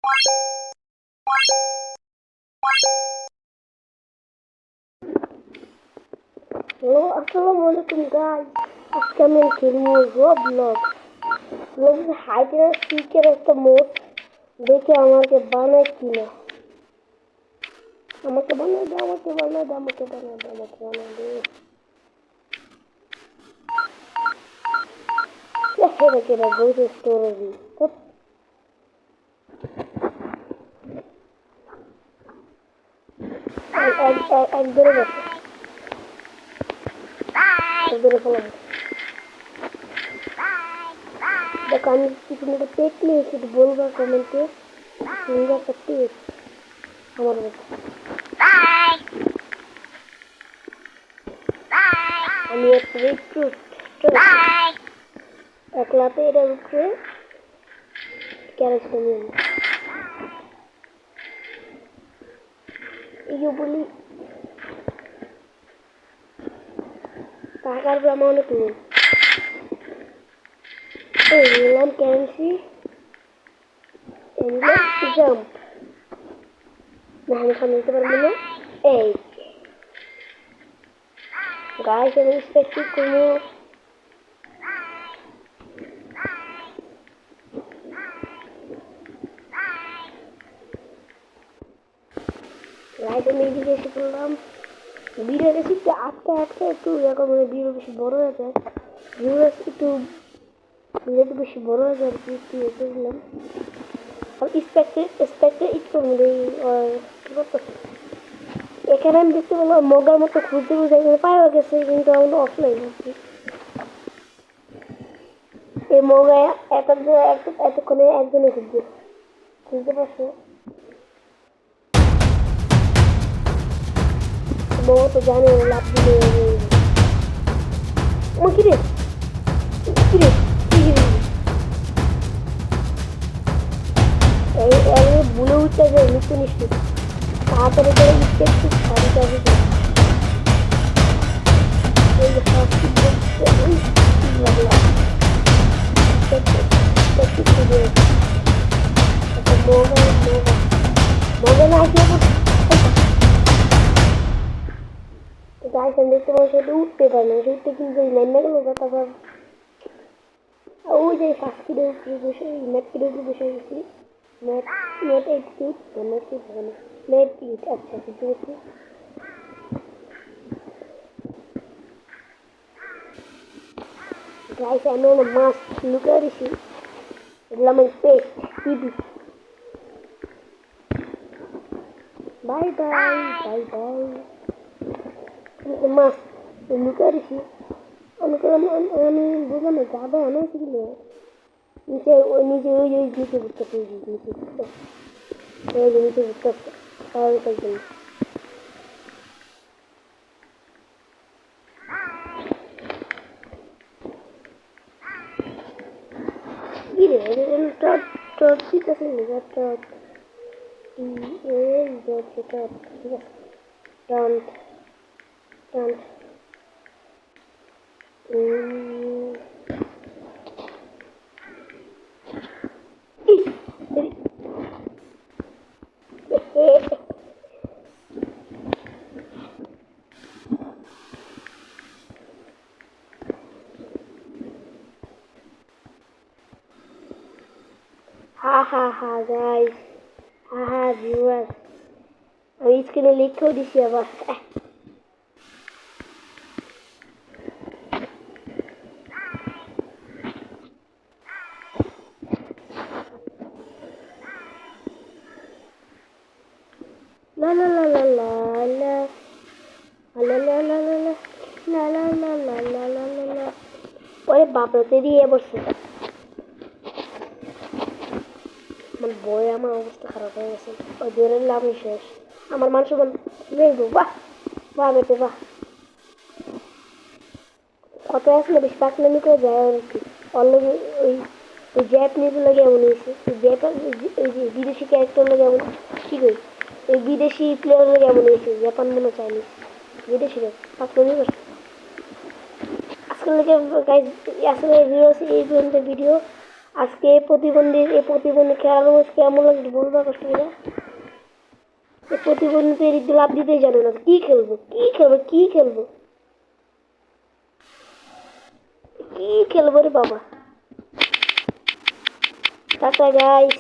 Hello, আসসালামু আলাইকুম guys. আজকে আমি খেলবো রবলক্স। রবলক্স হাইডের সিকের একটা মোড দেখে আমাকে বানায় কিনা। আমাকে বানায় দে, আমাকে বানায় দে, আমাকে বানায় দে, আমাকে বানায় দে। সেটা কেনা বই স্টোরি এক ধরে গেছে, এক ধরে ফেলাম। দেখো আমি কিছু একটা পেট নিয়েছি, বলবা কমেন্টে সুন্দর একটা পেট আমার মতো। আমি একটা রিক্রুট একলাতে এটার উপরে ক্যারেজ কমিয়ে এই যে বলি টাকার ব্রাহ্মণ অনেক নেই। এই নিলাম ক্যারেন্সি, জাম্প না, আমি সামনে নিতে পারবো না। এই গাইস আমি এক্সপেক্ট করবো গাইস। আমি এইদিকে এসে পড়লাম, ভিডিও রেসিপি আটকে আটকে একটু এরকম মানে ভিডিও বেশি বড় হয়ে যায়, ভিডিও একটু ভিডিওটা বেশি বড় হয়ে যায় আর কি, একটু এসে দিলাম। আর স্পেক্টে একটু এখানে আমি দেখতে পেলাম মগার মতো খুঁজতে খুঁজতে এখানে পাওয়া গেছে, কিন্তু আমরা অফলাইন আছি। এই মগা এতক্ষণে একজনে খুঁজছে, খুঁজতে পারছো? মগা তো জানে লাভ দিলে আমার কিরে কিরে এই বুলে উঠতে যায় মৃত্যু নিশ্চিত। তাড়াতাড়ি করে উঠতে একটু সারি যাবে। দেখতে পাচ্ছি উঠতে পারে না, উঠতে কিন্তু ম্যান্ডা গেল তারপর ওই যে ফাঁকিদের উপরে বসে ম্যাটকিদের উপরে বসে গেছি। ম্যাট 8 ফিট, ম্যাট 8 হবে না, ম্যাট 8। আচ্ছা বুঝতে পারছি। গাইস আমি অনেক মাছ লুকিয়ে দিছি, এগুলো আমার পেট TV. Bye bye bye bye. মাছ লুকিয়ে দিছি, আমি বুঝলাম না যাবে অনেক ছিল নিচে, ওই নিচে ওই যে নিচে ঘুরতেছে, নিচে ঘুরতেছে, ওই যে নিচে ঘুরতেছে তাহলে থাকবেন। কি রে টট টট দিতেছে না, টট এই টট টট ঠিক আছে। টন্ট টন্ট হা হা হা গাইস, হা হা ভিউয়ার্স, আমি স্ক্রিনে লিখেও দিছি আবার। La la la la la la la la la la la la la la la la la la la। ওরে বাপরে দিয়ে বসছে, আমার বই আমার অবস্থা খারাপ হয়ে গেছে। ওই দূরের লাভ শেষ, আমার মানুষ দেখবো। বাহ বাহ বেটে বাহ, কত আসলে বেশি পাকনামি করে যায় আর কি। অলরেডি ওই ওই জ্যাপানিজ লাগে এমন হয়েছে, ওই যে বিদেশি ক্যারেক্টার লাগে এমন, ঠিক ওই ওই বিদেশি প্লেয়ার লাগে এমন হয়েছে, জাপান মনে চাইনিজ বিদেশি পাকনামি করছে। আজকাল থেকে গাইজ আসলে ভিডিও এই পর্যন্ত ভিডিও। আজকে এই প্রতিবন্ধী খেলার ম্যাচ কেমন লাগছে বলবা কষ্ট করে। এই প্রতিবন্ধী তো এদিক দিয়ে লাভ দিতেই জানে না, কি খেলবো কি খেলবো কি খেলবো কি খেলবো রে বাবা। Tata guys.